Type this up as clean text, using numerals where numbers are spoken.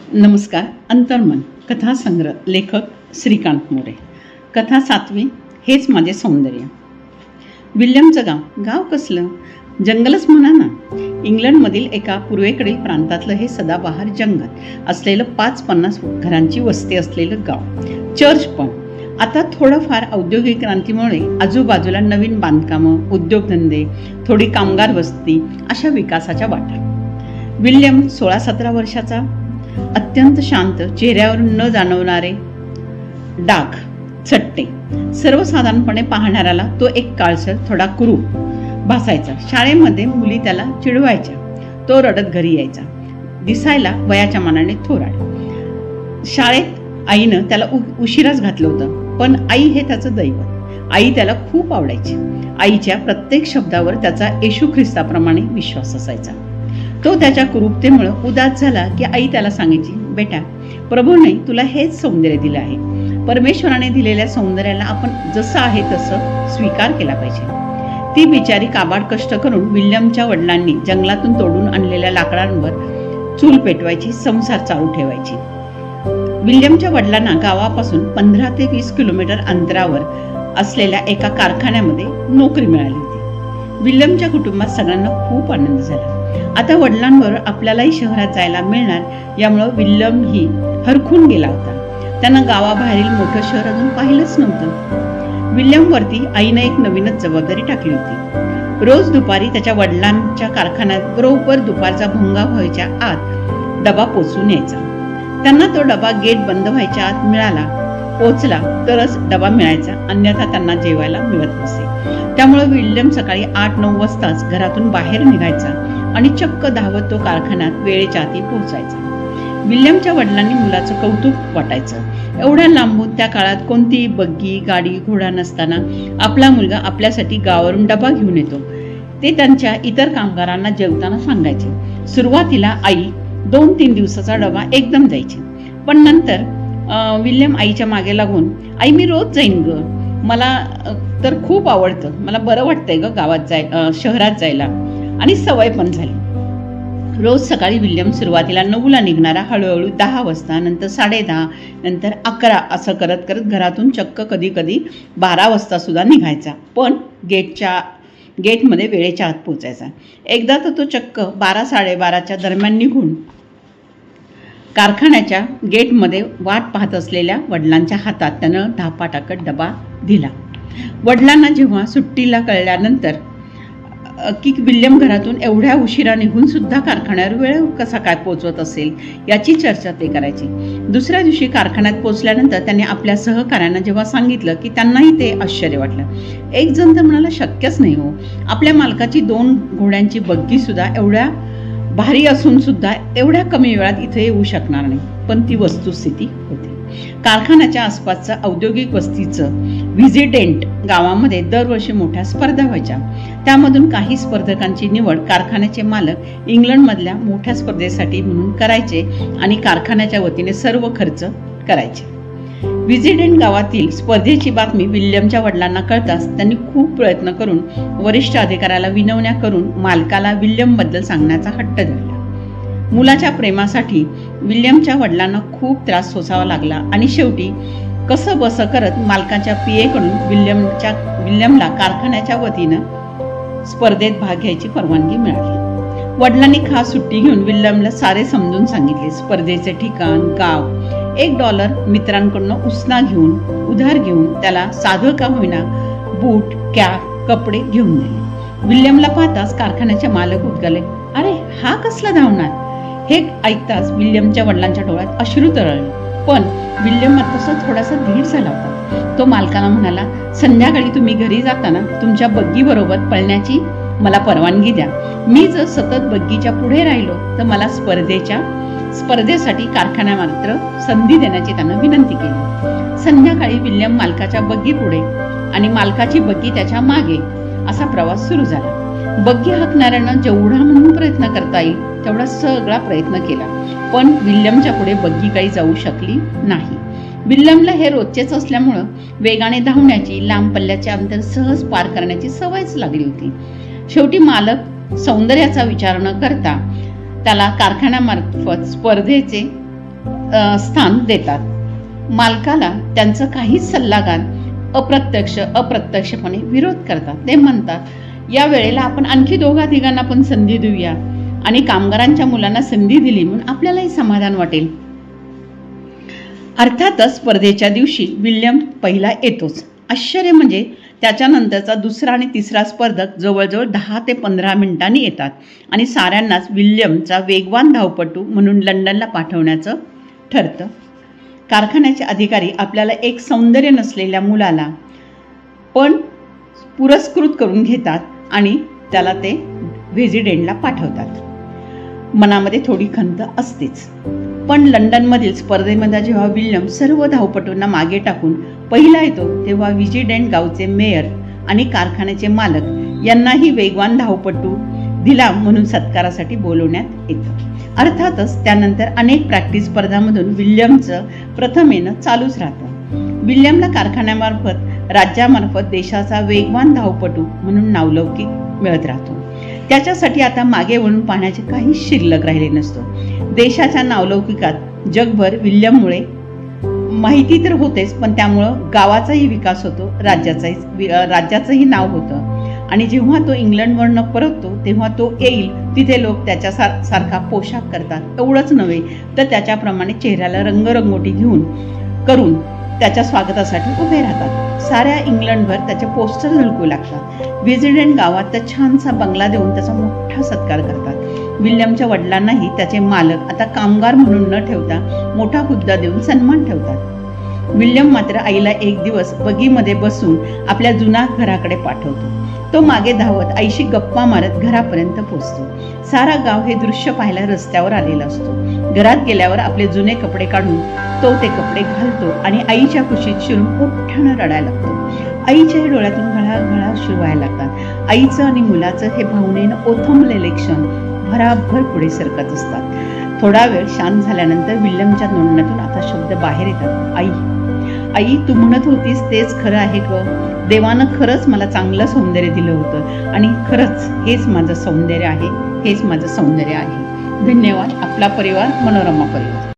नमस्कार. अंतर्मन कथासंग्रह. लेखक श्रीकांत मोरे. कथा 7वी. हेच माझे सौंदर्य. विल्यमचं गाव कसलं? जंगलच म्हणा ना. इंग्लंडमधील एका पूर्वेकडील प्रांतातलं हे सदाबहार जंगल असलेलं 5-50 घरांची वस्ती असलेलं गाव. चर्च पण. आता थोडंफार औद्योगिक क्रांतीमुळे आजूबाजूला नवीन बांधकामं, उद्योगधंदे, थोडी कामगार वस्ती अशा विकासाच्या वाटा. विल्यम 16-17 वर्षाचा, अत्यंत शांत, चेहऱ्यावरून न जाणवणारे डाग, चट्टे. सर्वसाधारणपणे पाहणाऱ्याला तो एक काळसर, थोडा कुरूप भासायचा. शाळेमध्ये मुली त्याला चिडवायच्या. तो रडत घरी यायचा. दिसायला वयाच्या मानाने थोराड. शाळेत आईनं त्याला उशिराच घातलं होतं, पण आई हे त्याचं दैवत. आई त्याला खूप आवडायची. आईच्या प्रत्येक शब्दावर त्याचा येशू ख्रिस्ताप्रमाणे विश्वास असायचा. तो त्याच्या कुरूपतेमुळे उदास झाला की आई त्याला सांगायची, बेटा, प्रभूने तुला हेच सौंदर्य दिलं आहे. परमेश्वराने दिलेल्या सौंदर्याला आपण जसं आहे तसं स्वीकार केला पाहिजे. ती बिचारी काबाड कष्ट करून विल्यमच्या वडिलांनी जंगलातून तोडून आणलेल्या लाकडांवर चूल पेटवायची, संसार चालू ठेवायची. विल्यमच्या वडिलांना गावापासून 15 ते 20 किलोमीटर अंतरावर असलेल्या एका कारखान्यामध्ये नोकरी मिळाली होती. विल्यमच्या कुटुंबात सगळ्यांना खूप आनंद झाला. आता वडिलांबरोबर आपल्यालाही शहरात जायला मिळणार यामुळं विल्यम ही हरखून गेला होता. त्यानं गावाबाहेरील मोठं शहर अजून पाहिलंच नव्हतं. विल्यमवरती आईनं एक नवीनच जबाबदारी टाकली होती. रोज दुपारी त्याच्या वडिलांच्या कारखान्यात बरोबर दुपारचा भोंगा व्हायच्या आत डबा पोचून यायचा. त्यांना तो डबा गेट बंद व्हायच्या आत पोचला तरच डबा मिळायचा, अन्यथा त्यांना जेवायला मिळत नसे. त्यामुळे विल्यम सकाळी 8-9 वाजताच घरातून बाहेर निघायचा आणि चक्क धावत तो कारखान्यात वेळेच्या आधी पोहोचायचा. विल्यमच्या वडिलांनी मुलाचं कौतुक वाटायचं. एवढ्या लांबून त्या काळात कोणतीही बग्गी, गाडी, घोडा नसताना आपला मुलगा आपल्यासाठी गावावरून डबा घेऊन येतो, ते त्यांच्या इतर कामगारांना जेवताना सांगायचे. सुरुवातीला आई 2-3 दिवसाचा डबा एकदम द्यायची, पण नंतर विल्यम आईच्या मागे लागून, आई मी रोज जाईन ग, मला तर खूप आवडतं, मला बरं वाटतंय ग गावात शहरात जायला, आणि सवय पण झाली. रोज सकाळी विल्यम सुरुवातीला 9ला निघणारा हळूहळू 10 वाजता, नंतर 10:30, नंतर 11 असं करत करत घरातून चक्क कधी 12 वाजता सुद्धा निघायचा, पण गेटमध्ये वेळेच्या आत पोचायचा. एकदा तर तो चक्क 12-12:30च्या दरम्यान निघून कारखान्याच्या गेटमध्ये वाट पाहत असलेल्या वडिलांच्या हातात त्यानं धापा टाकत डबा दिला. वडिलांना जेव्हा सुट्टीला कळल्यानंतर की विल्यम घरातून एवढ्या उशिरा निघून सुद्धा कारखान्यावर वेळ कसा काय पोचवत असेल याची चर्चा ते करायची. दुसऱ्या दिवशी कारखान्यात पोचल्यानंतर त्यांनी आपल्या सहकाऱ्यांना जेव्हा सांगितलं की त्यांनाही ते आश्चर्य वाटलं. एक जण तर म्हणाला, शक्यच नाही हो, आपल्या मालकाची 2 घोड्यांची बग्गी सुद्धा एवढ्या भारी असून सुद्धा एवढ्या कमी वेळात इथे येऊ शकणार नाही. पण ती वस्तुस्थिती होती. कारखान्याच्या आसपासचं औद्योगिक वस्तीचं व्हिजिटेंट गावामध्ये दरवर्षी मोठ्या स्पर्धा व्हायच्या. त्यामधून काही स्पर्धकांची निवड कारखान्याचे मालक इंग्लंडमधल्या मोठ्या स्पर्धेसाठी म्हणून करायचे आणि कारखान्याच्या वतीने सर्व खर्च करायचे. व्हिजिडेंट गावातील स्पर्धेची बातमी विल्यमच्या वडिलांना कळताच त्यांनी खूप प्रयत्न करून वरिष्ठ अधिकाऱ्याला विनवण्या करून मालकाला विल्यमबद्दल सांगण्याचा हट्ट धरला. मुलाच्या प्रेमासाठी विल्यमच्या वडिलांना खूप त्रास सोसावा लागला आणि शेवटी कसं बसं करत मालकाच्या पीएकडून विल्यमला कारखान्याच्या वतीनं स्पर्धेत भाग घ्यायची परवानगी मिळाली. वडिलांनी खास सुट्टी घेऊन विल्यमला सारे समजून सांगितले. स्पर्धेचे ठिकाण, गाव, $1 मित्रांकडून उसना घेऊन, उधार घेऊन त्याला साधं का होईना बूट, कॅप, कपडे घेऊन दिले. विल्यमला पाहताच कारखान्याचे मालक उद्गारले, अरे हा कसला धावणार? हे ऐकताच विल्यमच्या वडिलांच्या डोळ्यात अश्रू तरळले. पण विल्यम तसा थोडासा धीर झाला होता. तो मालकाला म्हणाला, संध्याकाळी तुम्ही घरी जाताना तुमच्या बग्गी बरोबर पळण्याची मला परवानगी द्या. मी जर सतत बग्गीच्या पुढे राहिलो तर मला स्पर्धेसाठी कारखान्या मात्र संधी देण्याची त्यांना विनंती केली. संध्याकाळी विल्यम मालकाच्या बग्गी पुढे आणि मालकाची बग्गी त्याच्या मागे असा प्रवास सुरू झाला. बग्गी हाकणाऱ्यांना जेवढा म्हणून प्रयत्न करता येईल तेवढा सगळा प्रयत्न केला, पण विल्यमच्या पुढे बग्गी काही जाऊ शकली नाही. विल्यमला हे रोजचेच असल्यामुळं वेगाने धावण्याची, लांब पल्ल्याचे अंतर सहज पार करण्याची सवयच लागली होती. शेवटी मालक सौंदर्याचा विचार न करता त्याला कारखान्यामार्फत स्पर्धेचे स्थान देतात. मालकाला त्यांचं काहीच सल्लागार अप्रत्यक्षपणे विरोध करतात. ते म्हणतात या वेळेला आपण आणखी दोघा तिघांना पण संधी देऊया आणि कामगारांच्या मुलांना संधी दिली म्हणून आपल्यालाही समाधान वाटेल. अर्थातच स्पर्धेच्या दिवशी विल्यम पहिला येतोच. आश्चर्य म्हणजे त्याच्यानंतरचा दुसरा आणि तिसरा स्पर्धक जवळजवळ 10 ते 15 मिनिटांनी येतात आणि साऱ्यांनाच विल्यमचा वेगवान धावपटू म्हणून लंडनला पाठवण्याचं ठरतं. कारखान्याचे अधिकारी आपल्याला एक सौंदर्य नसलेल्या मुलाला पण पुरस्कृत करून घेतात आणि त्याला ते व्हिजिडेंटला पाठवतात. मनामध्ये थोडी खंत असतेच. पण लंडनमधील स्पर्धेमध्ये जेव्हा विल्यम सर्व धावपटूंना मागे टाकून पहिला येतो तेव्हा व्हिजिडेंट गावचे मेयर आणि कारखान्याचे मालक यांनाही वेगवान धावपटू दिला म्हणून सत्कारासाठी बोलवण्यात येतं. अर्थातच त्यानंतर अनेक प्रॅक्टिस स्पर्धांमधून विल्यमचं प्रथम येणं चालूच राहतं. विल्यमला कारखान्यामार्फत राज्यामार्फत देशाचा वेगवान धावपटू म्हणून नावलौकिक मिळत राहतो. त्याच्यासाठी आता मागे वळून पाहण्याचे काहीच शिल्लक राहिले नसतो. देशाच्या नावलौकिकात जगभर विल्यममुळे माहिती तर होतेच, पण त्यामुळं गावाचाही विकास होतो, राज्याचंही नाव होतं. आणि जेव्हा तो इंग्लंडवरनं परततो तेव्हा तो येईल तिथे लोक त्याच्या सारखा पोशाख करतात. एवढंच नव्हे तर त्याच्याप्रमाणे चेहऱ्याला रंगरंगोटी करून त्याच्या स्वागतासाठी उभे राहतात. साऱ्या इंग्लंडभर त्याचे पोस्टर झळकू लागतात. व्हिजिडेंट गावात त्या छानसा बंगला देऊन त्याचा मोठा सत्कार करतात. विल्यमच्या वडिलांनाही त्याचे मालक आता कामगार म्हणून न ठेवता मोठा हुद्दा देऊन सन्मान ठेवतात. विल्यम मात्र आईला एक दिवस बगीमध्ये बसून आपल्या जुन्या घराकडे पाठवतो. तो मागे धावत आईशी गप्पा मारत घरापर्यंत पोहोचतो. सारा गाव हे दृश्य पाहायला रस्त्यावर आलेला असतो. घरात गेल्यावर आपले जुने कपडे काढून तो ते कपडे घालतो आणि आईच्या खुशीत शिरून मोठ्यानं रडायला लागतो. आईच्याही डोळ्यातून घळा अश्रू व्हायला लागतात. आईचं आणि मुलाचं हे भावनेनं ओथंबलेले क्षण भराभर पुढे सरकत असतात. थोडा वेळ शांत झाल्यानंतर विल्यमच्या तोंडातून आता शब्द बाहेर येतात. आई, तू म्हणत होतीस तेच खरं आहे ग. देवानं खरंच मला चांगलं सौंदर्य दिलं होतं आणि खरंच हेच माझं सौंदर्य आहे. धन्यवाद. आपला परिवार, मनोरमा परिवार.